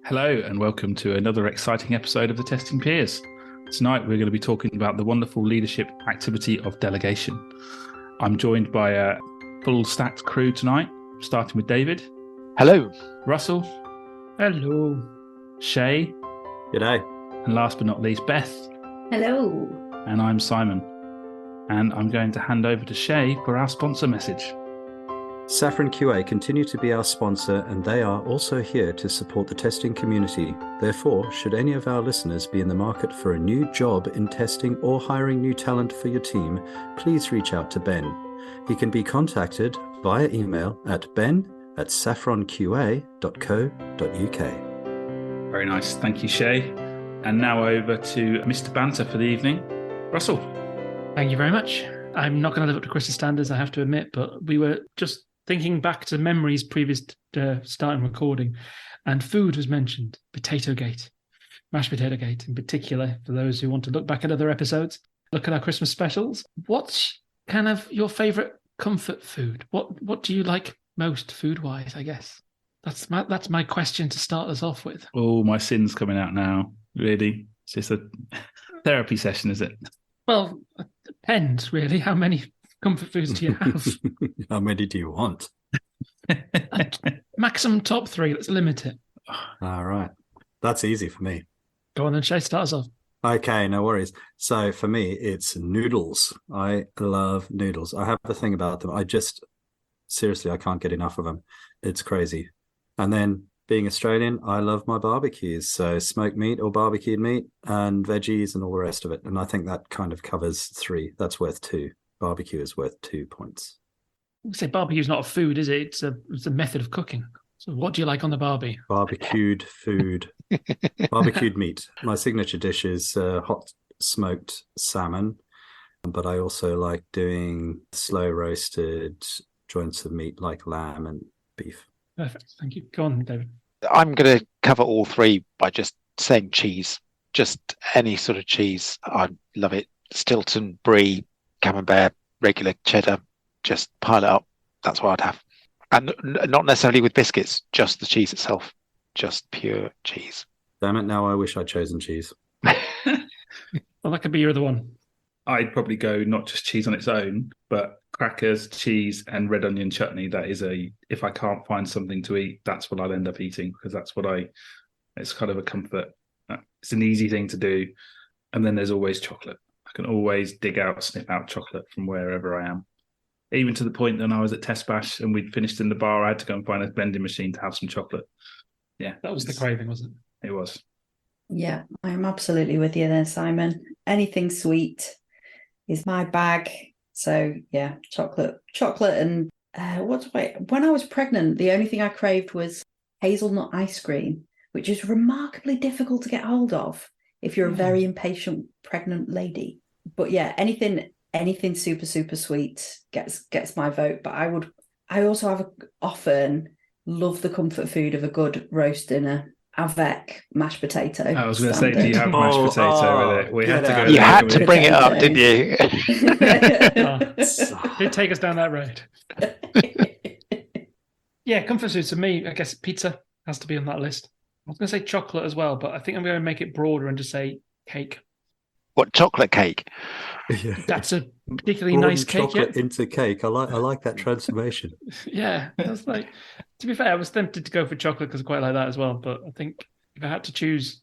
Hello and welcome to another exciting episode of the Testing Peers. Tonight we're going to be talking about the wonderful leadership activity of delegation. I'm joined by a full stacked crew tonight, starting with David. Hello. Russell. Hello. Shey. G'day. And last but not least, Beth. Hello. And I'm Simon. And I'm going to hand over to Shey for our sponsor message. Saffron QA continue to be our sponsor, and they are also here to support the testing community. Therefore, should any of our listeners be in the market for a new job in testing or hiring new talent for your team, please reach out to Ben. He can be contacted via email at ben@saffronqa.co.uk. Very nice. Thank you, Shey. And now over to Mr. Banter for the evening. Russell. Thank you very much. I'm not going to live up to Chris's standards, I have to admit, but we were just thinking back to memories previous to starting recording, and food was mentioned. Potato Gate, mashed potato gate in particular, for those who want to look back at other episodes, look at our Christmas specials. What's kind of your favourite comfort food? What do you like most food-wise, I guess? That's my question to start us off with. Oh, my sin's coming out now. Really? It's just a therapy session, is it? Well, it depends, really. How many comfort foods do you have? How many do you want? Maximum top 3. Let's limit it. All right. That's easy for me. Go on then, Shey, start us off. Okay, no worries. So for me, it's noodles. I love noodles. I have a thing about them. Seriously, I can't get enough of them. It's crazy. And then being Australian, I love my barbecues. So smoked meat or barbecued meat and veggies and all the rest of it. And I think that kind of covers 3. That's worth 2. Barbecue is worth 2 points. I say barbecue is not a food, is it? It's a method of cooking. So what do you like on the barbie? Barbecued food. Barbecued meat. My signature dish is hot smoked salmon, but I also like doing slow roasted joints of meat like lamb and beef. Perfect. Thank you. Go on, David. I'm going to cover all 3 by just saying cheese. Just any sort of cheese. I love it. Stilton, brie, camembert, regular cheddar. Just pile it up. That's what I'd have. And not necessarily with biscuits, just the cheese itself. Just pure cheese. Damn it, now I wish I'd chosen cheese. Well, that could be your other one. I'd probably go not just cheese on its own, but crackers, cheese, and red onion chutney. That is if I can't find something to eat, that's what I'll end up eating, because it's kind of a comfort. It's an easy thing to do. And then there's always chocolate. I can always sniff out chocolate from wherever I am. Even to the point that I was at Test Bash and we'd finished in the bar, I had to go and find a vending machine to have some chocolate. Yeah. That was the craving, wasn't it? It was. Yeah, I'm absolutely with you there, Simon. Anything sweet is my bag. So yeah, chocolate and when I was pregnant, the only thing I craved was hazelnut ice cream, which is remarkably difficult to get hold of if you're a very impatient pregnant lady. But yeah, anything super, super sweet gets my vote. But I also often love the comfort food of a good roast dinner avec mashed potato. I was going to say, do you have mashed potato with it? We had to go. You had to bring it up, didn't you? Did take us down that road. Yeah, comfort food. To me, I guess pizza has to be on that list. I was going to say chocolate as well, but I think I'm going to make it broader and just say cake. What, chocolate cake? Yeah. That's a particularly nice cake. Chocolate into cake. I like that transformation. Yeah, that's like. To be fair, I was tempted to go for chocolate because I quite like that as well. But I think if I had to choose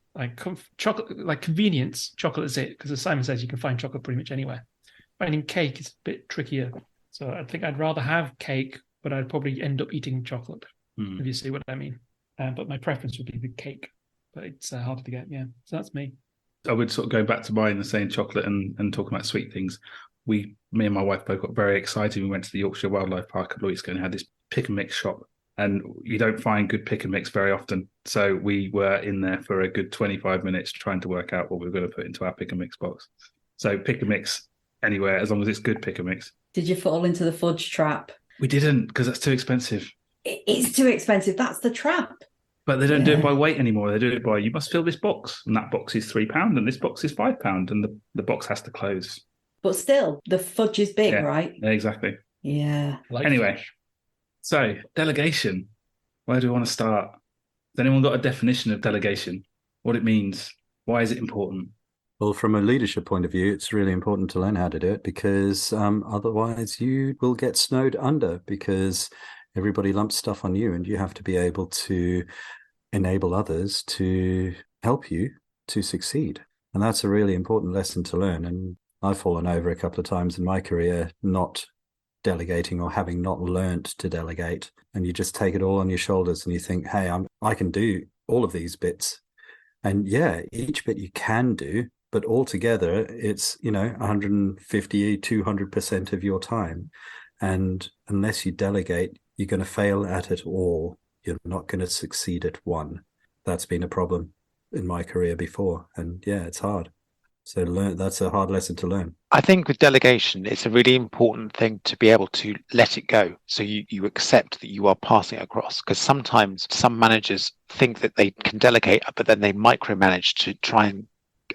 chocolate, like convenience, chocolate is it. Because as Simon says, you can find chocolate pretty much anywhere. Finding cake is a bit trickier. So I think I'd rather have cake, but I'd probably end up eating chocolate, if you see what I mean. But my preference would be the cake. But it's harder to get, yeah. So that's me. I would sort of go back to mine and saying chocolate and talking about sweet things. Me and my wife both got very excited. We went to the Yorkshire Wildlife Park a couple of weeks ago and had this pick and mix shop. And you don't find good pick and mix very often. So we were in there for a good 25 minutes trying to work out what we were going to put into our pick and mix box. So pick and mix anywhere, as long as it's good pick and mix. Did you fall into the fudge trap? We didn't, because that's too expensive. It's too expensive. That's the trap. But they don't do it by weight anymore. They do it by, you must fill this box. And that box is £3 and this box is £5. And the box has to close. But still, the fudge is big, right? Yeah, exactly. Yeah. Anyway. So, delegation. Where do we want to start? Has anyone got a definition of delegation? What it means? Why is it important? Well, from a leadership point of view, it's really important to learn how to do it, because otherwise you will get snowed under, because everybody lumps stuff on you, and you have to be able to enable others to help you to succeed. And that's a really important lesson to learn. And I've fallen over a couple of times in my career, not delegating or having not learned to delegate. And you just take it all on your shoulders and you think, hey, I can do all of these bits. And yeah, each bit you can do, but altogether it's, 150, 200% of your time. And unless you delegate, you're going to fail at it all. You're not going to succeed at one. That's been a problem in my career before. And yeah, it's hard. So that's a hard lesson to learn. I think with delegation, it's a really important thing to be able to let it go. So you accept that you are passing it across, because sometimes some managers think that they can delegate, but then they micromanage to try and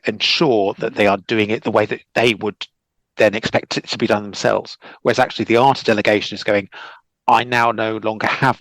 ensure that they are doing it the way that they would then expect it to be done themselves. Whereas actually the art of delegation is going, I now no longer have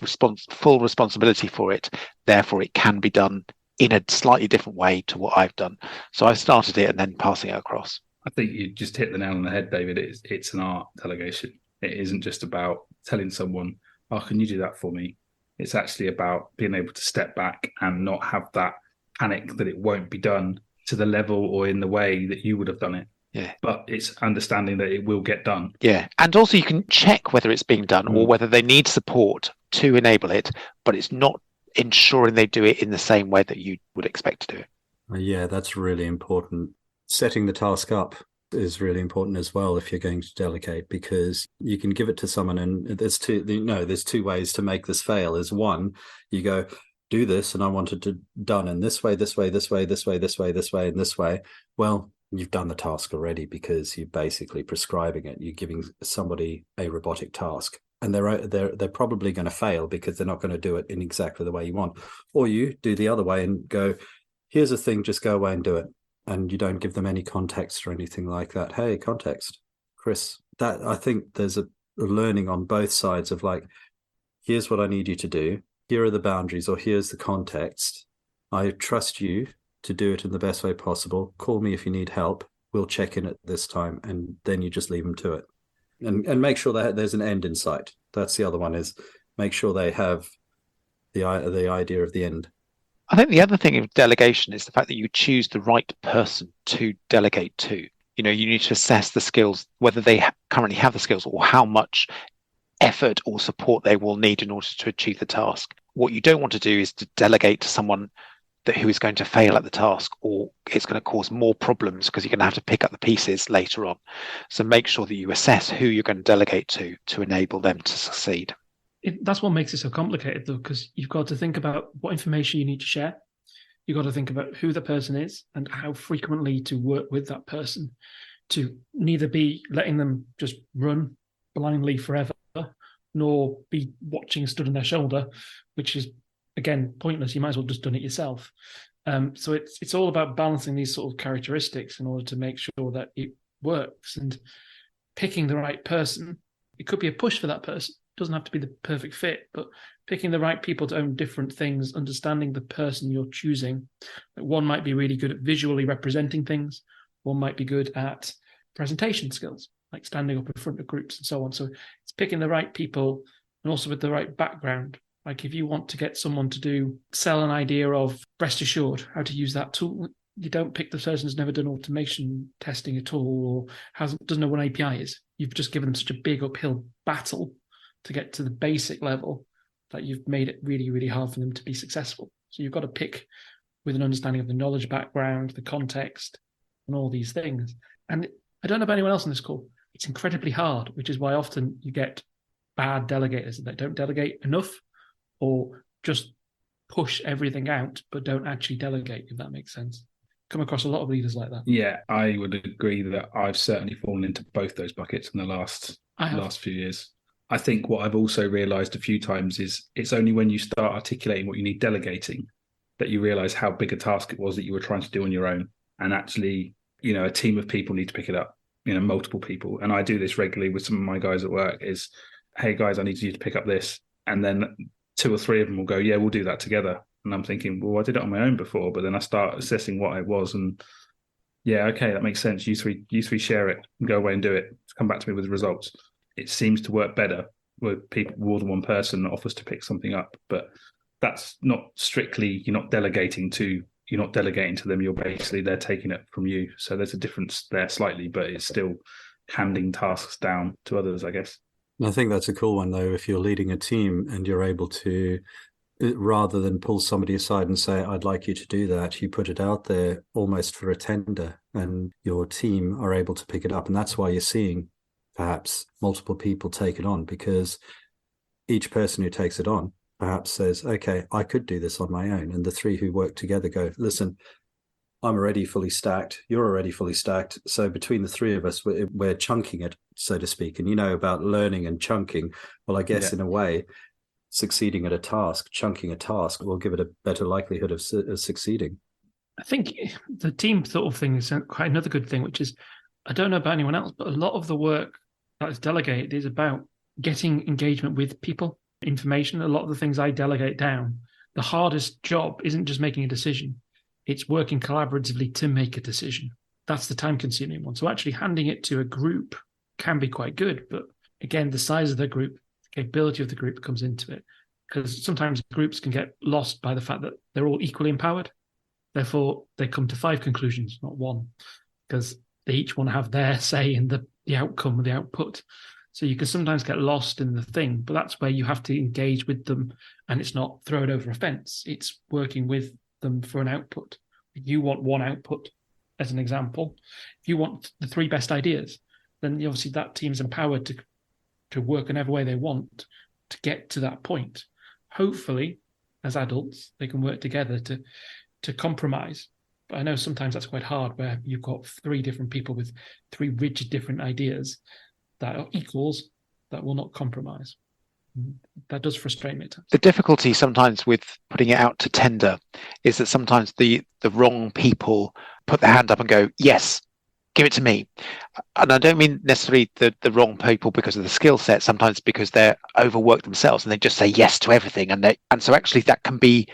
full responsibility for it. Therefore, it can be done in a slightly different way to what I've done. So I started it and then passing it across. I think you just hit the nail on the head, David. It's an art, delegation. It isn't just about telling someone, oh, can you do that for me? It's actually about being able to step back and not have that panic that it won't be done to the level or in the way that you would have done it. Yeah. But it's understanding that it will get done. Yeah. And also you can check whether it's being done or whether they need support to enable it, but it's not ensuring they do it in the same way that you would expect to do it. Yeah, that's really important. Setting the task up is really important as well if you're going to delegate, because you can give it to someone and there's two ways to make this fail. Is one, you go, do this and I want it to done in this way, this way, this way, this way, this way, this way, and this way. Well, you've done the task already because you're basically prescribing it. You're giving somebody a robotic task. And they're probably going to fail because they're not going to do it in exactly the way you want. Or you do the other way and go, here's a thing, just go away and do it. And you don't give them any context or anything like that. Hey, context, Chris. That I think there's a learning on both sides of like, here's what I need you to do. Here are the boundaries, or here's the context. I trust you to do it in the best way possible. Call me if you need help. We'll check in at this time. And then you just leave them to it. And make sure that there's an end in sight. That's the other one, is make sure they have the idea of the end. I think the other thing of delegation is the fact that you choose the right person to delegate to. You need to assess the skills, whether they currently have the skills or how much effort or support they will need in order to achieve the task. What you don't want to do is to delegate to someone who is going to fail at the task, or it's going to cause more problems because you're going to have to pick up the pieces later on. So make sure that you assess who you're going to delegate to enable them to succeed. That's what makes it so complicated, though, because you've got to think about what information you need to share. You've got to think about who the person is and how frequently to work with that person, to neither be letting them just run blindly forever, nor be watching stood on their shoulder, which is, again, pointless. You might as well just done it yourself. So it's all about balancing these sort of characteristics in order to make sure that it works, and picking the right person. It could be a push for that person. It doesn't have to be the perfect fit, but picking the right people to own different things, understanding the person you're choosing. One might be really good at visually representing things. One might be good at presentation skills, like standing up in front of groups and so on. So it's picking the right people, and also with the right background. Like if you want to get someone to sell an idea of Rest Assured, how to use that tool, you don't pick the person who's never done automation testing at all, or doesn't know what an API is. You've just given them such a big uphill battle to get to the basic level that you've made it really, really hard for them to be successful. So you've got to pick with an understanding of the knowledge background, the context, and all these things. And I don't know about anyone else on this call. It's incredibly hard, which is why often you get bad delegators that don't delegate enough, or just push everything out but don't actually delegate, if that makes sense. Come across a lot of leaders like that. Yeah, I would agree that I've certainly fallen into both those buckets in the last few years. I think what I've also realised a few times is it's only when you start articulating what you need delegating that you realise how big a task it was that you were trying to do on your own. And actually, a team of people need to pick it up, multiple people. And I do this regularly with some of my guys at work is, hey guys, I need you to pick up this. And then 2 or 3 of them will go, yeah, we'll do that together. And I'm thinking, well, I did it on my own before, but then I start assessing what it was, and yeah, okay, that makes sense. You three share it and go away and do it. Come back to me with the results. It seems to work better with people, more than one person offers to pick something up, but that's not strictly, you're not delegating to them. You're basically, they're taking it from you. So there's a difference there slightly, but it's still handing tasks down to others, I guess. I think that's a cool one, though, if you're leading a team and you're able to, rather than pull somebody aside and say, I'd like you to do that, you put it out there almost for a tender, and your team are able to pick it up. And that's why you're seeing perhaps multiple people take it on, because each person who takes it on perhaps says, okay, I could do this on my own. And the three who work together go, listen, I'm already fully stacked. You're already fully stacked. So between the three of us, we're chunking it, so to speak. And you know about learning and chunking. Well, I guess in a way, succeeding at a task, chunking a task will give it a better likelihood of succeeding. I think the team sort of thing is quite another good thing, which is, I don't know about anyone else, but a lot of the work that is delegated is about getting engagement with people, information. A lot of the things I delegate down, the hardest job isn't just making a decision. It's working collaboratively to make a decision. That's the time-consuming one. So actually handing it to a group can be quite good. But again, the size of the group, the capability of the group comes into it. Because sometimes groups can get lost by the fact that they're all equally empowered. Therefore, they come to 5 conclusions, not 1, because they each want to have their say in the outcome or the output. So you can sometimes get lost in the thing, but that's where you have to engage with them, and it's not throw it over a fence. It's working with them for an output. You want one output, as an example. If you want the 3 best ideas, then obviously that team's empowered to work in every way they want to get to that point. Hopefully, as adults, they can work together to compromise. But I know sometimes that's quite hard, where you've got 3 different people with 3 rigid different ideas that are equals that will not compromise. That does frustrate me. The difficulty sometimes with putting it out to tender is that sometimes the wrong people put their hand up and go, yes, give it to me. And I don't mean necessarily the wrong people because of the skill set, sometimes because they're overworked themselves and they just say yes to everything. And so actually that can be,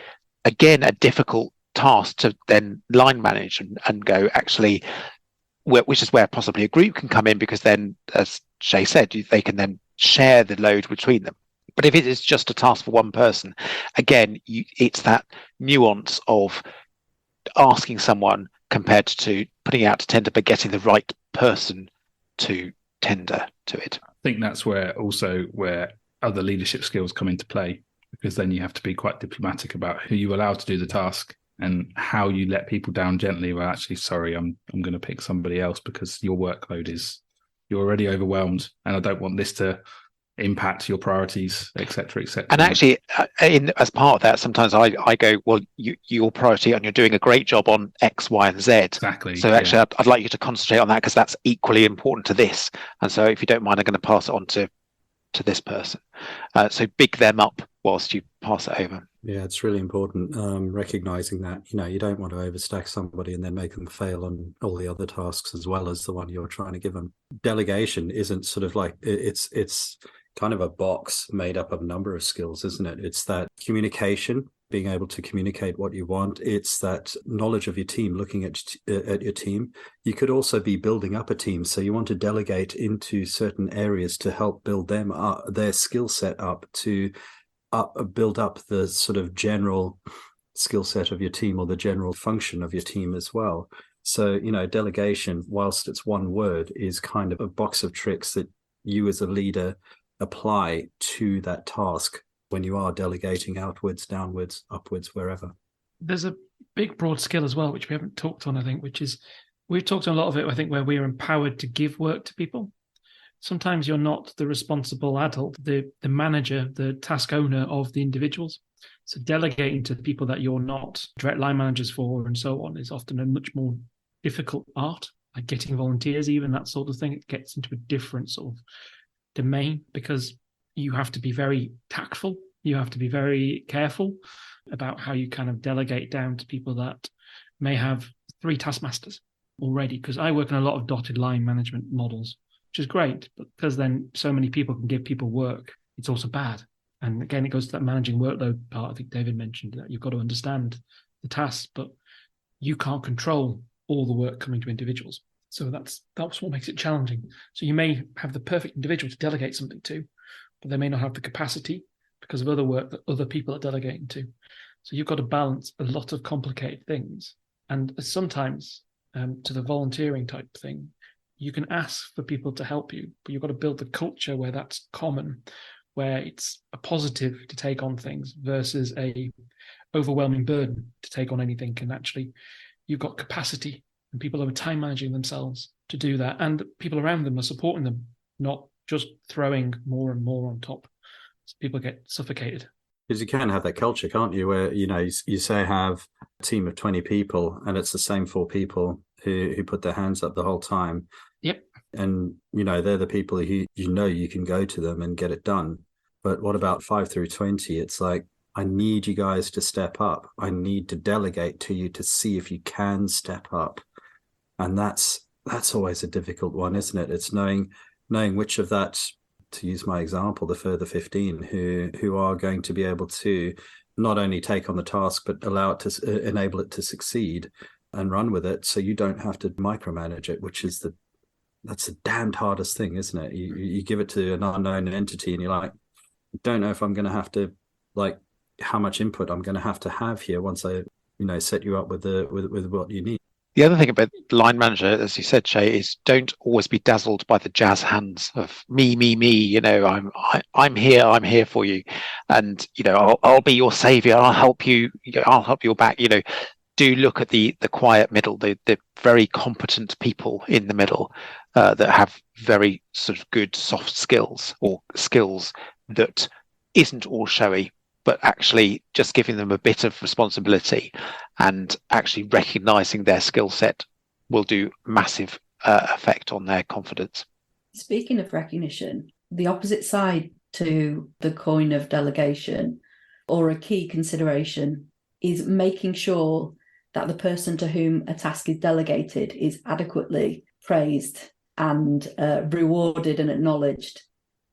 again, a difficult task to then line manage and go, actually, which is where possibly a group can come in, because then, as Shey said, they can then share the load between them. But if it is just a task for one person, again, it's that nuance of asking someone compared to putting it out to tender, but getting the right person to tender to it. I think that's where other leadership skills come into play, because then you have to be quite diplomatic about who you allow to do the task and how you let people down gently. Well, actually, sorry, I'm going to pick somebody else because your workload you're already overwhelmed, and I don't want this to impact your priorities, etc., etc. And actually, as part of that, sometimes I go, well, your priority, and you're doing a great job on X, Y, and Z. Exactly. So actually, I'd like you to concentrate on that, because that's equally important to this. And so, if you don't mind, I'm going to pass it on to this person. So big them up whilst you pass it over. Yeah, it's really important recognizing that, you don't want to overstack somebody and then make them fail on all the other tasks as well as the one you're trying to give them. Delegation isn't sort of like, it's kind of a box made up of a number of skills, isn't it? It's that communication, being able to communicate what you want. It's that knowledge of your team, looking at your team. You could also be building up a team. So you want to delegate into certain areas to help build them up, their skill set up, to build up the sort of general skill set of your team, or the general function of your team as well. So, delegation, whilst it's one word, is kind of a box of tricks that you as a leader apply to that task when you are delegating outwards, downwards, upwards, wherever. There's a big broad skill as well, which we haven't talked on, I think, which is, we've talked on a lot of it, I think, where we are empowered to give work to people. Sometimes you're not the responsible adult, the manager, the task owner of the individuals. So delegating to people that you're not direct line managers for and so on is often a much more difficult art, like getting volunteers, even that sort of thing. It gets into a different sort of domain, because you have to be very tactful. You have to be very careful about how you kind of delegate down to people that may have 3 taskmasters already, because I work in a lot of dotted line management models, which is great, but because then so many people can give people work, it's also bad, And again, it goes to that managing workload part. I think David mentioned that you've got to understand the tasks, but you can't control all the work coming to individuals. So that's what makes it challenging. So you may have the perfect individual to delegate something to, but they may not have the capacity because of other work that other people are delegating to. So you've got to balance a lot of complicated things. And sometimes to the volunteering type thing, you can ask for people to help you, but you've got to build the culture where that's common, where it's a positive to take on things versus a overwhelming burden to take on anything. And actually, you've got capacity and people are time managing themselves to do that. And people around them are supporting them, not just throwing more and more on top. So people get suffocated. Because you can have that culture, can't you? Where, you say have a team of 20 people and it's the same 4 people who put their hands up the whole time. Yep. And, they're the people who, you can go to them and get it done. But what about 5 through 20? It's like, I need you guys to step up. I need to delegate to you to see if you can step up. And that's always a difficult one, isn't it? It's knowing which of that, to use my example, the further 15 who are going to be able to not only take on the task, but allow it to enable it to succeed and run with it. So you don't have to micromanage it, which is that's the damned hardest thing, isn't it? You give it to an unknown entity and you're like, don't know if I'm going to have to, like, how much input I'm going to have here once I, set you up with what you need. The other thing about line manager, as you said, Shey, is don't always be dazzled by the jazz hands of me. I'm here for you, and I'll be your savior. I'll help you. I'll help your back. Do look at the quiet middle, the very competent people in the middle that have very sort of good soft skills or skills that isn't all showy, but actually just giving them a bit of responsibility and actually recognizing their skill set will do massive effect on their confidence. Speaking of recognition, the opposite side to the coin of delegation, or a key consideration, is making sure that the person to whom a task is delegated is adequately praised and rewarded and acknowledged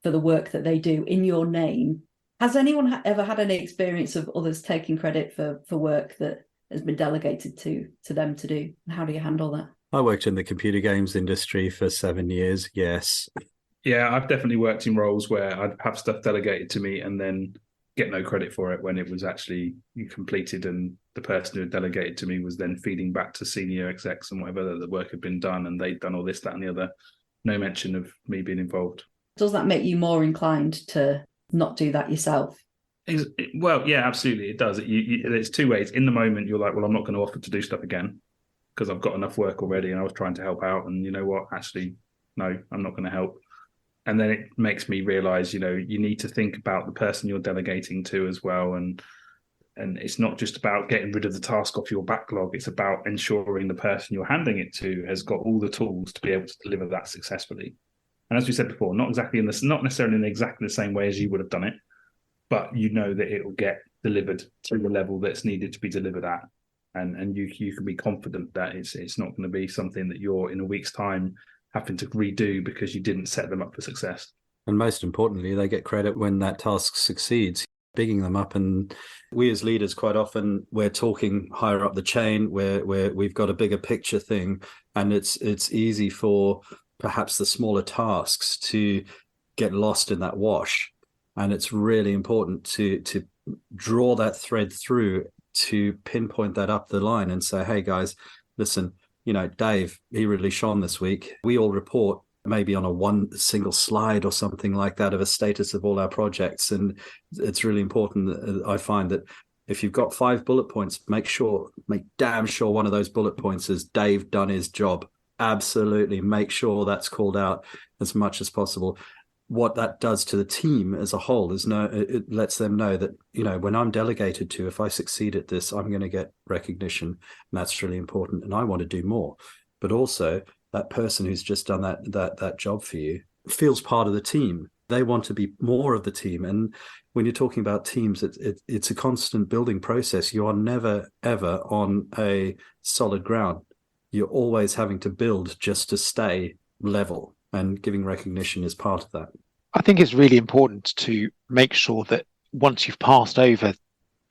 for the work that they do in your name. Has anyone ever had any experience of others taking credit for work that has been delegated to them to do? And how do you handle that? I worked in the computer games industry for 7 years. Yes. Yeah, I've definitely worked in roles where I'd have stuff delegated to me and then get no credit for it when it was actually completed, and the person who had delegated to me was then feeding back to senior execs and whatever that the work had been done and they'd done all this, that and the other. No mention of me being involved. Does that make you more inclined to not do that yourself? Well, yeah, absolutely. It does. It's 2 ways. In the moment, you're like, well, I'm not going to offer to do stuff again because I've got enough work already and I was trying to help out. And you know what? Actually, no, I'm not going to help. And then it makes me realize, you need to think about the person you're delegating to as well. And it's not just about getting rid of the task off your backlog. It's about ensuring the person you're handing it to has got all the tools to be able to deliver that successfully. And as we said before, not necessarily in exactly the same way as you would have done it, but that it will get delivered to the level that's needed to be delivered at. And you can be confident that it's not going to be something that you're in a week's time having to redo because you didn't set them up for success. And most importantly, they get credit when that task succeeds, bigging them up. And we as leaders, quite often, we're talking higher up the chain where we've got a bigger picture thing. And it's easy for perhaps the smaller tasks to get lost in that wash. And it's really important to draw that thread through, to pinpoint that up the line and say, hey guys, listen, Dave, he really shone this week. We all report maybe on one single slide or something like that of a status of all our projects. And it's really important, I find, that if you've got 5 bullet points, make damn sure one of those bullet points is Dave done his job. Absolutely. Make sure that's called out as much as possible. What that does to the team as a whole is it lets them know that, when I'm delegated to, if I succeed at this, I'm going to get recognition. And that's really important. And I want to do more. But also that person who's just done that job for you feels part of the team. They want to be more of the team. And when you're talking about teams, it's a constant building process. You are never, ever on a solid ground. You're always having to build just to stay level. And giving recognition is part of that. I think it's really important to make sure that once you've passed over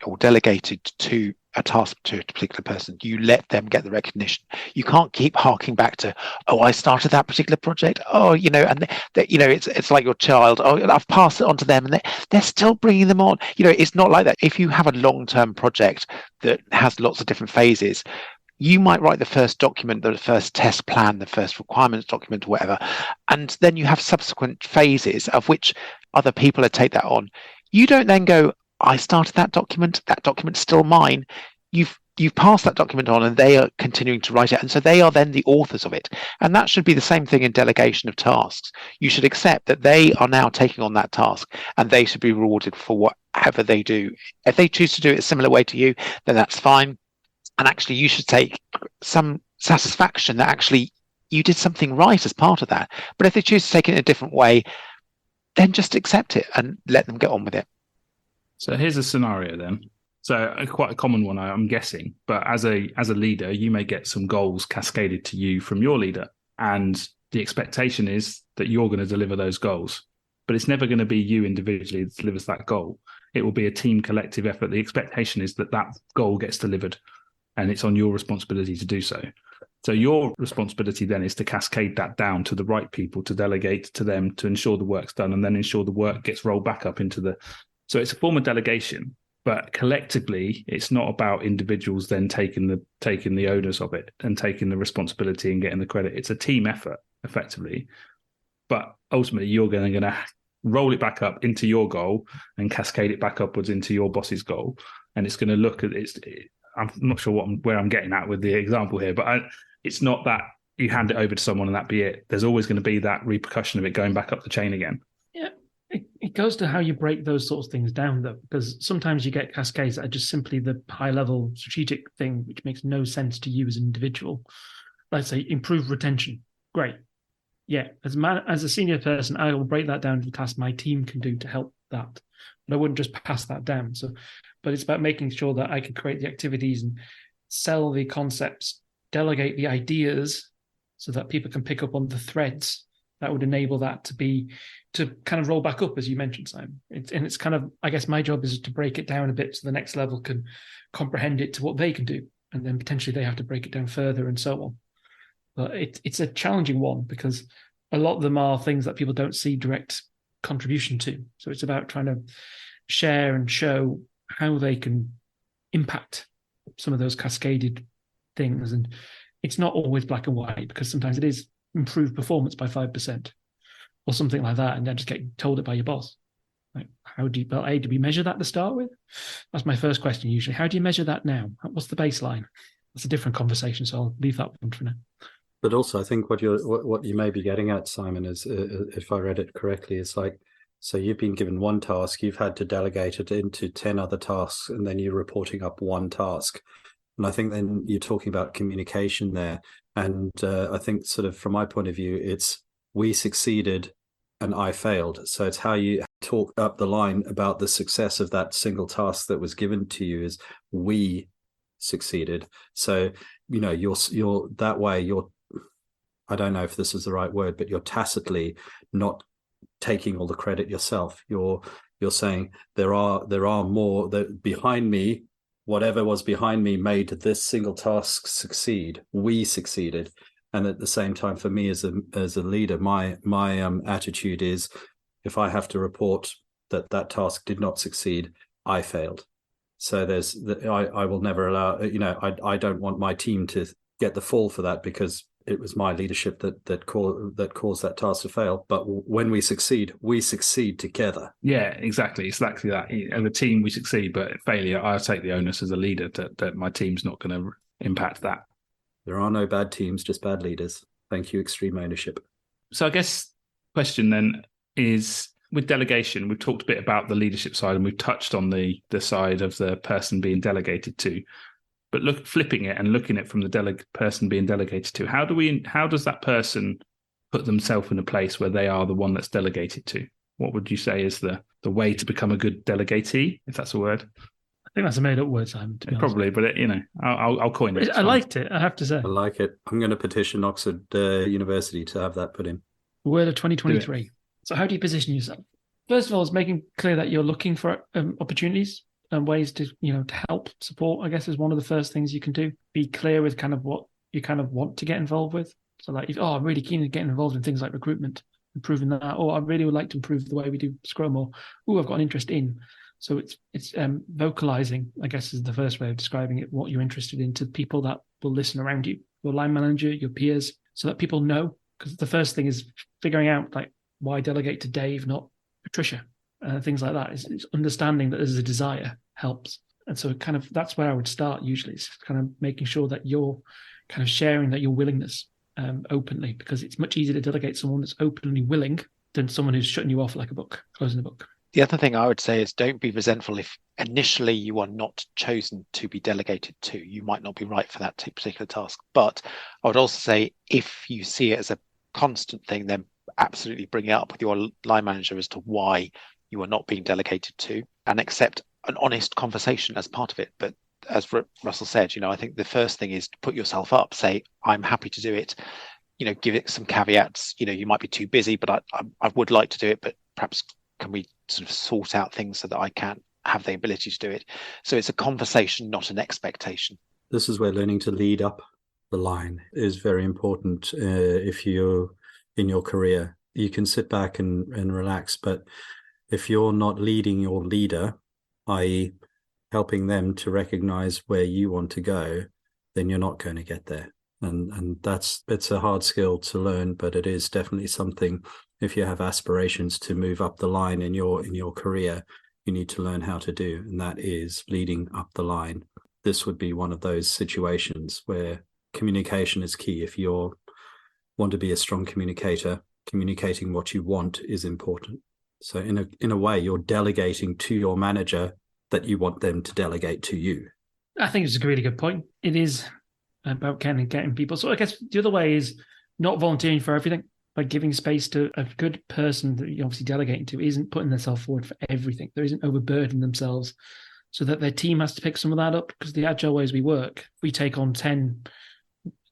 or delegated to a task to a particular person, you let them get the recognition. You can't keep harking back to, oh, I started that particular project. Oh, and it's like your child. Oh, I've passed it on to them, and they're still bringing them on. It's not like that. If you have a long-term project that has lots of different phases, you might write the first document, the first test plan, the first requirements document, or whatever, and then you have subsequent phases of which other people take that on. You don't then go, I started that document's still mine. You've passed that document on, and they are continuing to write it, and so they are then the authors of it. And that should be the same thing in delegation of tasks. You should accept that they are now taking on that task, and they should be rewarded for whatever they do. If they choose to do it a similar way to you, then that's fine. And actually, you should take some satisfaction that actually you did something right as part of that. But if they choose to take it in a different way, then just accept it and let them get on with it. So here's a scenario then. So quite a common one, I'm guessing. But as a leader, you may get some goals cascaded to you from your leader. And the expectation is that you're going to deliver those goals. But it's never going to be you individually that delivers that goal. It will be a team collective effort. The expectation is that goal gets delivered, and it's on your responsibility to do so. So your responsibility then is to cascade that down to the right people, to delegate to them, to ensure the work's done, and then ensure the work gets rolled back up into the... So it's a form of delegation, but collectively, it's not about individuals then taking the onus of it and taking the responsibility and getting the credit. It's a team effort, effectively. But ultimately, you're going to roll it back up into your goal and cascade it back upwards into your boss's goal. And it's going to look at it. I'm not sure where I'm getting at with the example here, but it's not that you hand it over to someone and that be it. There's always going to be that repercussion of it going back up the chain again. Yeah, it goes to how you break those sorts of things down, though, because sometimes you get cascades that are just simply the high-level strategic thing, which makes no sense to you as an individual. Let's say improve retention. Great. Yeah, as a senior person, I will break that down to the task my team can do to help that. But I wouldn't just pass that down. But it's about making sure that I can create the activities and sell the concepts, delegate the ideas so that people can pick up on the threads that would enable that to kind of roll back up, as you mentioned, Simon. It's kind of, I guess my job is to break it down a bit so the next level can comprehend it to what they can do. And then potentially they have to break it down further and so on. But it's a challenging one because a lot of them are things that people don't see direct contribution to. So it's about trying to share and show how they can impact some of those cascaded things. And it's not always black and white, because sometimes it is improved performance by 5% or something like that, and then just get told it by your boss. Like, do we measure that to start with? That's my first question usually. How do you measure that now? What's the baseline? That's a different conversation, so I'll leave that one for now. But also, I think what you may be getting at, Simon, is if I read it correctly, it's like, so you've been given one task, you've had to delegate it into 10 other tasks, and then you're reporting up one task. And I think then you're talking about communication there. And I think sort of from my point of view, it's we succeeded and I failed. So it's how you talk up the line about the success of that single task that was given to you is we succeeded. So, you're that way, I don't know if this is the right word, but you're tacitly not taking all the credit yourself. You're saying there are more that behind me, whatever was behind me made this single task succeed. We succeeded. And at the same time, for me as a leader, my attitude is, if I have to report that task did not succeed, I failed. So I will never allow, I don't want my team to get the fall for that, because it was my leadership that caused that task to fail. But when we succeed together. Yeah, exactly. It's exactly that. As a team, we succeed, but failure, I take the onus as a leader that my team's not going to impact that. There are no bad teams, just bad leaders. Thank you, extreme ownership. So I guess question then is, with delegation, we've talked a bit about the leadership side, and we've touched on the side of the person being delegated to. But flipping it and looking at it from the person being delegated to, how does that person put themselves in a place where they are the one that's delegated to? What would you say is the way to become a good delegatee, if that's a word? I think that's a made-up word, Simon. To be Probably, honest. But I'll coin it. I liked it, I have to say. I like it. I'm going to petition Oxford University to have that put in. Word of 2023. So how do you position yourself? First of all, is making clear that you're looking for opportunities and ways to, to help support, I guess, is one of the first things you can do. Be clear with kind of what you kind of want to get involved with. So like, I'm really keen to get involved in things like recruitment, improving that, or I really would like to improve the way we do Scrum, or, I've got an interest in. So it's vocalizing, I guess, is the first way of describing it, what you're interested in, to people that will listen around you, your line manager, your peers, so that people know. Because the first thing is figuring out, like, why delegate to Dave, not Patricia, things like that. Is understanding that there's a desire helps. And so kind of that's where I would start usually. It's kind of making sure that you're kind of sharing that your willingness openly, because it's much easier to delegate someone that's openly willing than someone who's shutting you off like a book, closing the book. The other thing I would say is don't be resentful if initially you are not chosen to be delegated to. You might not be right for that particular task. But I would also say if you see it as a constant thing, then absolutely bring it up with your line manager as to why you are not being delegated to, and accept an honest conversation as part of it. But as Russell said, I think the first thing is to put yourself up, say, I'm happy to do it, give it some caveats. You might be too busy, but I would like to do it, but perhaps can we sort of sort out things so that I can have the ability to do it? So it's a conversation, not an expectation. This is where learning to lead up the line is very important. If you're in your career, you can sit back and relax, but if you're not leading your leader, i.e. helping them to recognize where you want to go, then you're not going to get there. And it's a hard skill to learn, but it is definitely something. If you have aspirations to move up the line in your career, you need to learn how to do, and that is leading up the line. This would be one of those situations where communication is key. If you want to be a strong communicator, communicating what you want is important. So in a way, you're delegating to your manager that you want them to delegate to you. I think it's a really good point. It is about kind of getting people. So I guess the other way is not volunteering for everything, by giving space to a good person that you're obviously delegating to isn't putting themselves forward for everything. There isn't overburdening themselves so that their team has to pick some of that up, because the agile ways we work, if we take on 10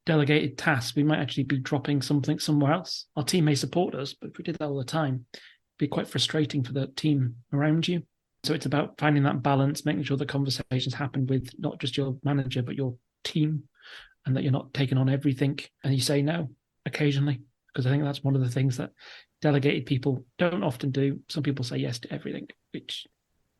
delegated tasks, we might actually be dropping something somewhere else. Our team may support us, but if we did that all the time, it'd be quite frustrating for the team around you. So it's about finding that balance, making sure the conversations happen with not just your manager, but your team, and that you're not taking on everything and you say no occasionally. Because I think that's one of the things that delegated people don't often do. Some people say yes to everything, which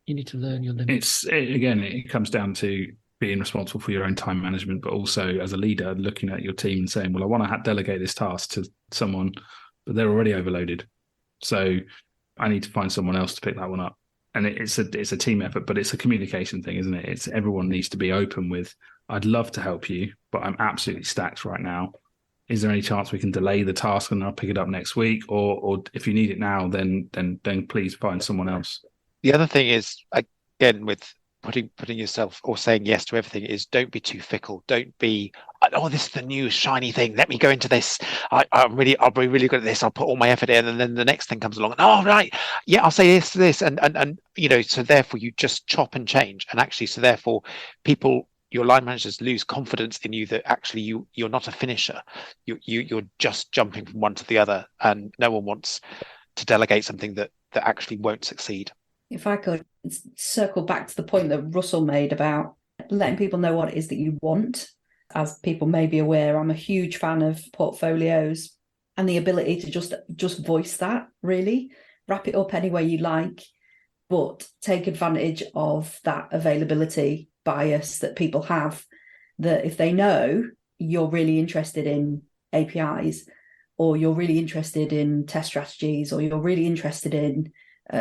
you need to learn your limits. It comes down to being responsible for your own time management, but also as a leader, looking at your team and saying, well, I want to delegate this task to someone, but they're already overloaded. So I need to find someone else to pick that one up. And it's a team effort, but it's a communication thing, isn't it? It's everyone needs to be open with, I'd love to help you, but I'm absolutely stacked right now. Is there any chance we can delay the task and I'll pick it up next week? Or if you need it now, then please find someone else. The other thing is, again, with putting yourself or saying yes to everything, is don't be too fickle. Don't be, this is the new shiny thing, let me go into this. I'll be really good at this. I'll put all my effort in, and then the next thing comes along. And right, yeah, I'll say this to this, and so therefore you just chop and change, and actually, so therefore people, your line managers, lose confidence in you that actually you're not a finisher. You're just jumping from one to the other, and no one wants to delegate something that actually won't succeed. If I could circle back to the point that Russell made about letting people know what it is that you want. As people may be aware, I'm a huge fan of portfolios and the ability to just voice that, really. Wrap it up any way you like, but take advantage of that availability bias that people have, that if they know you're really interested in APIs, or you're really interested in test strategies, or you're really interested in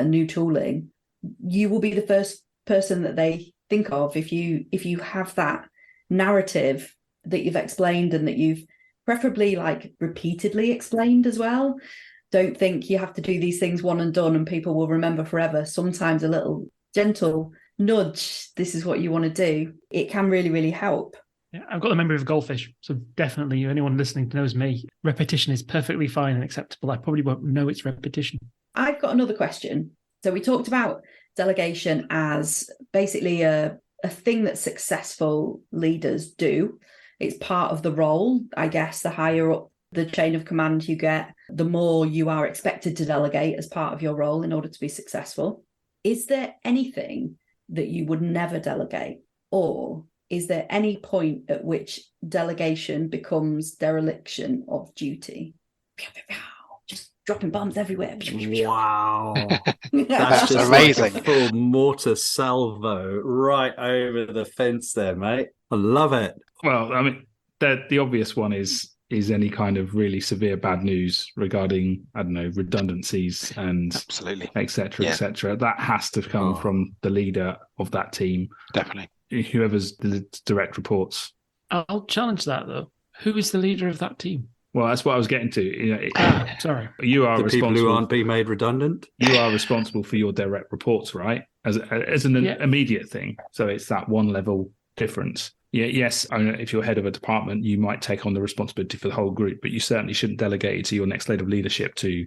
new tooling, you will be the first person that they think of if you have that narrative that you've explained, and that you've preferably repeatedly explained as well. Don't think you have to do these things one and done and people will remember forever. Sometimes a little gentle nudge, this is what you want to do, it can really, really help. Yeah, I've got the memory of a goldfish, so definitely anyone listening knows me. Repetition is perfectly fine and acceptable. I probably won't know it's repetition. I've got another question. So we talked about delegation as basically a thing that successful leaders do. It's part of the role. I guess the higher up the chain of command you get, the more you are expected to delegate as part of your role in order to be successful. Is there anything that you would never delegate? Or is there any point at which delegation becomes dereliction of duty? Just dropping bombs everywhere. Wow. That's just amazing. like a full mortar salvo right over the fence there, mate. I love it. Well, I mean, the obvious one is any kind of really severe bad news regarding, I don't know, redundancies and Absolutely. et cetera, Yeah. et cetera. That has to come from the leader of that team. Definitely. Whoever's the direct reports. I'll challenge that, though. Who is the leader of that team? Well, that's what I was getting to. Sorry. You are The people responsible. who aren't being made redundant. You are responsible for your direct reports, right? As an immediate thing. So it's that one level difference. Yeah, yes, if you're head of a department, you might take on the responsibility for the whole group, but you certainly shouldn't delegate it to your next level of leadership to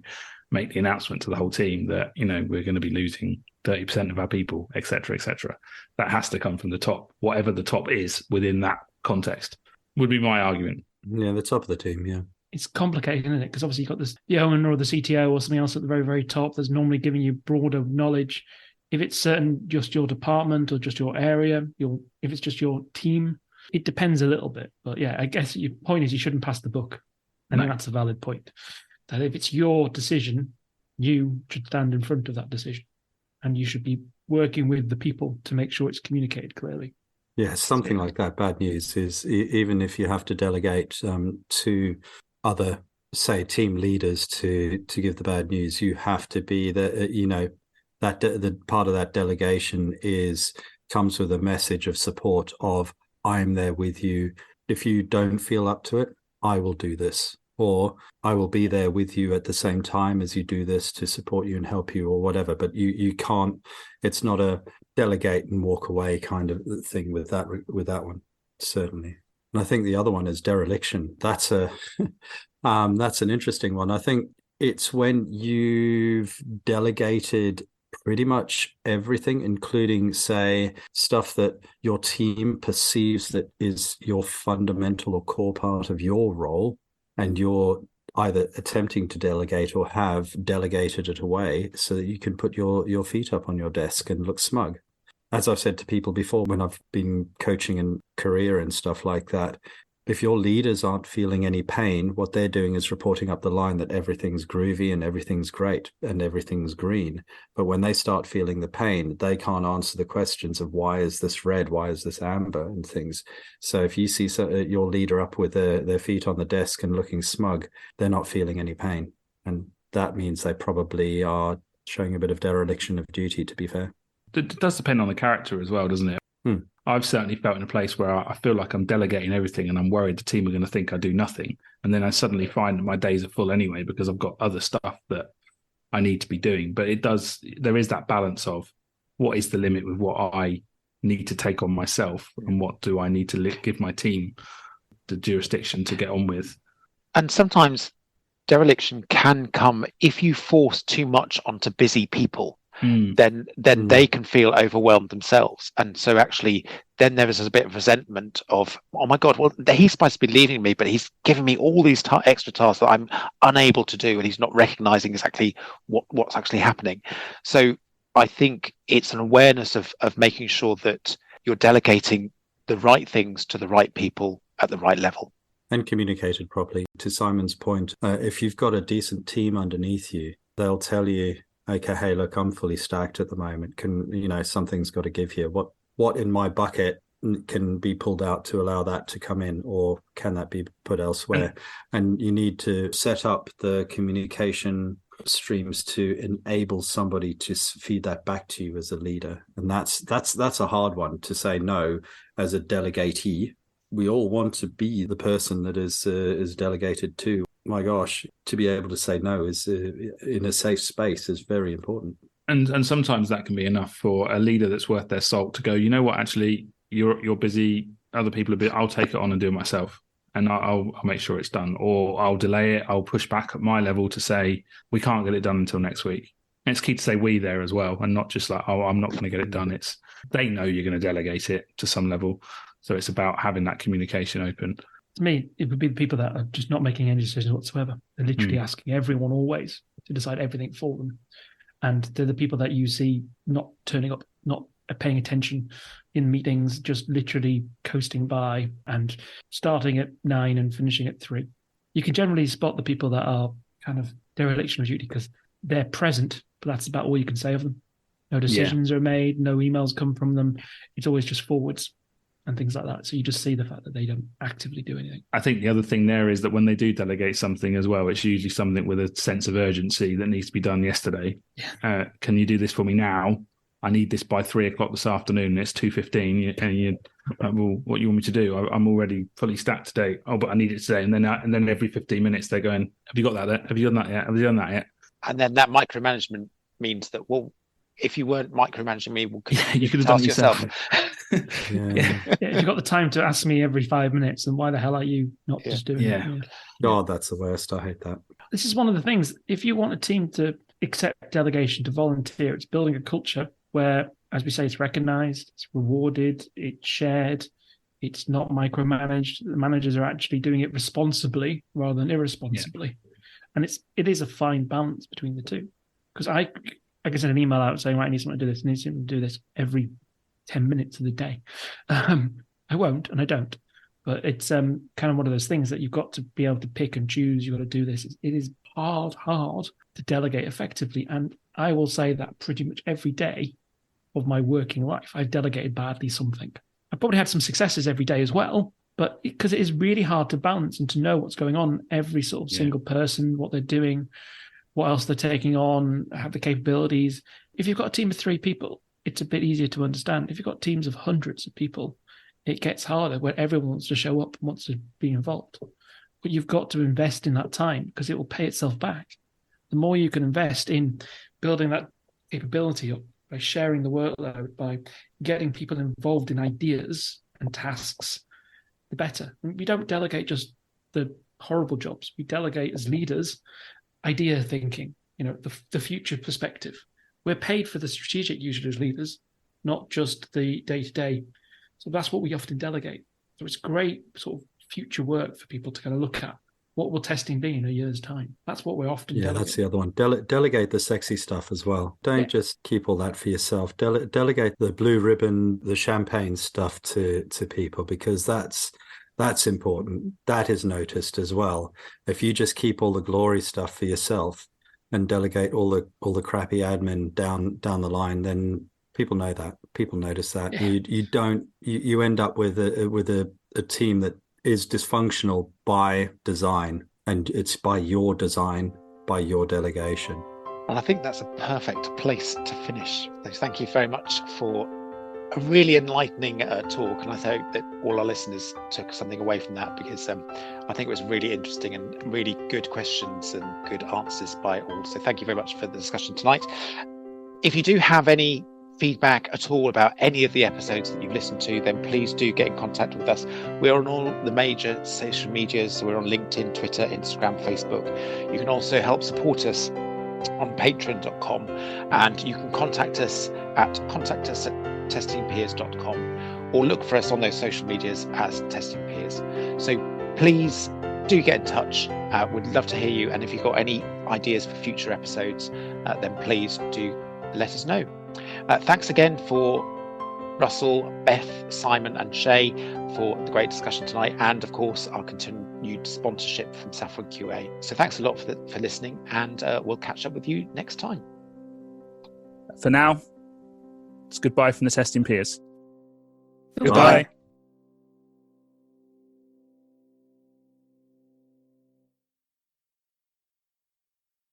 make the announcement to the whole team that, we're going to be losing 30% of our people, et cetera, et cetera. That has to come from the top, whatever the top is within that context, would be my argument. Yeah, the top of the team, yeah. It's complicated, isn't it? Because obviously you've got the owner or the CTO or something else at the very, very top that's normally giving you broader knowledge. If it's just your department or just your area, if it's just your team, it depends a little bit. But yeah, I guess your point is you shouldn't pass the buck. I think that's a valid point. That if it's your decision, you should stand in front of that decision. And you should be working with the people to make sure it's communicated clearly. Yeah, something like that. Bad news is even if you have to delegate to other, say, team leaders to give the bad news, you have to be the part of that delegation comes with a message of support of I'm there with you. If you don't feel up to it, I will do this, or I will be there with you at the same time as you do this to support you and help you or whatever. But you can't. It's not a delegate and walk away kind of thing with that one, certainly. And I think the other one is dereliction. That's that's an interesting one. I think it's when you've delegated pretty much everything, including, say, stuff that your team perceives that is your fundamental or core part of your role, and you're either attempting to delegate or have delegated it away so that you can put your feet up on your desk and look smug. As I've said to people before, when I've been coaching in career and stuff like that, if your leaders aren't feeling any pain, what they're doing is reporting up the line that everything's groovy and everything's great and everything's green. But when they start feeling the pain, they can't answer the questions of why is this red, why is this amber and things. So if you see your leader up with their feet on the desk and looking smug, they're not feeling any pain. And that means they probably are showing a bit of dereliction of duty, to be fair. It does depend on the character as well, doesn't it? I've certainly felt in a place where I feel like I'm delegating everything and I'm worried the team are going to think I do nothing. And then I suddenly find that my days are full anyway because I've got other stuff that I need to be doing. But there is that balance of what is the limit with what I need to take on myself and what do I need to give my team the jurisdiction to get on with. And sometimes dereliction can come if you force too much onto busy people. Then they can feel overwhelmed themselves, and so actually then there is a bit of resentment of, oh my god, well, he's supposed to be leading me, but he's giving me all these extra tasks that I'm unable to do, and he's not recognizing exactly what's actually happening. So I think it's an awareness of making sure that you're delegating the right things to the right people at the right level and communicated properly. To Simon's point, if you've got a decent team underneath you, they'll tell you, okay, hey, look, I'm fully stacked at the moment. Something's got to give here. What in my bucket can be pulled out to allow that to come in, or can that be put elsewhere? And you need to set up the communication streams to enable somebody to feed that back to you as a leader. And that's a hard one to say no as a delegatee. We all want to be the person that is delegated to. My gosh, to be able to say no is in a safe space is very important. And sometimes that can be enough for a leader that's worth their salt to go, you know what, actually, you're busy, other people are busy, I'll take it on and do it myself. And I'll make sure it's done. Or I'll delay it, I'll push back at my level to say, we can't get it done until next week. And it's key to say we there as well, and not just like, oh, I'm not going to get it done. They know you're going to delegate it to some level. So it's about having that communication open. To me, it would be the people that are just not making any decisions whatsoever. They're literally asking everyone always to decide everything for them. And they're the people that you see not turning up, not paying attention in meetings, just literally coasting by and starting at 9 and finishing at 3. You can generally spot the people that are kind of dereliction of duty because they're present, but that's about all you can say of them. No decisions are made, no emails come from them. It's always just forwards and things like that. So you just see the fact that they don't actively do anything. I think the other thing there is that when they do delegate something as well, it's usually something with a sense of urgency that needs to be done yesterday. Yeah. Can you do this for me now? I need this by 3:00 this afternoon. It's 2:15, and you, well, what you want me to do? I'm already fully stacked today. Oh, but I need it today. And then every 15 minutes they're going, "Have you got that yet? Have you done that yet? Have you done that yet?" And then that micromanagement means that, well, if you weren't micromanaging me, well, you could have done it yourself. If you've got the time to ask me every 5 minutes, then why the hell are you not just doing it? God, that's the worst. I hate that. This is one of the things. If you want a team to accept delegation, to volunteer, it's building a culture where, as we say, it's recognized, it's rewarded, it's shared, it's not micromanaged. The managers are actually doing it responsibly rather than irresponsibly. And it is a fine balance between the two. Because I can send an email out saying, right, I need someone to do this, I need someone to do this every 10 minutes of the day. I won't, and I don't. But it's kind of one of those things that you've got to be able to pick and choose. You've got to do this. It is hard to delegate effectively. And I will say that pretty much every day of my working life, I've delegated badly something. I've probably had some successes every day as well, but because it is really hard to balance and to know what's going on, every sort of single person, what they're doing, what else they're taking on, have the capabilities. If you've got a team of 3 people, it's a bit easier to understand. If you've got teams of hundreds of people, it gets harder where everyone wants to show up and wants to be involved. But you've got to invest in that time because it will pay itself back. The more you can invest in building that capability up by sharing the workload, by getting people involved in ideas and tasks, the better. We don't delegate just the horrible jobs. We delegate as leaders idea thinking, the future perspective. We're paid for the strategic usually as leaders, not just the day-to-day. So that's what we often delegate. So it's great sort of future work for people to kind of look at. What will testing be in a year's time? That's what we're often delegating. That's the other one. Delegate the sexy stuff as well. Don't just keep all that for yourself. Delegate the blue ribbon, the champagne stuff to people, because that's important. That is noticed as well. If you just keep all the glory stuff for yourself and delegate all the crappy admin down the line, then people know that. People notice that. You end up with a team that is dysfunctional by design, and it's by your design, by your delegation. And I think that's a perfect place to finish. So thank you very much for a really enlightening talk, and I hope that all our listeners took something away from that, because I think it was really interesting and really good questions and good answers by all. So thank you very much for the discussion tonight. If you do have any feedback at all about any of the episodes that you've listened to, then please do get in contact with us. We're on all the major social medias. So we're on LinkedIn, Twitter, Instagram, Facebook. You can also help support us on patreon.com, and you can contact us at testingpeers.com, or look for us on those social medias as Testing Peers. So please do get in touch. We'd love to hear you, and if you've got any ideas for future episodes, then please do let us know. Thanks again for Russell, Beth, Simon and Shey for the great discussion tonight, and of course our continued sponsorship from Saffron QA. So thanks a lot for listening, and we'll catch up with you next time. For now, it's goodbye from the Testing Peers. Goodbye.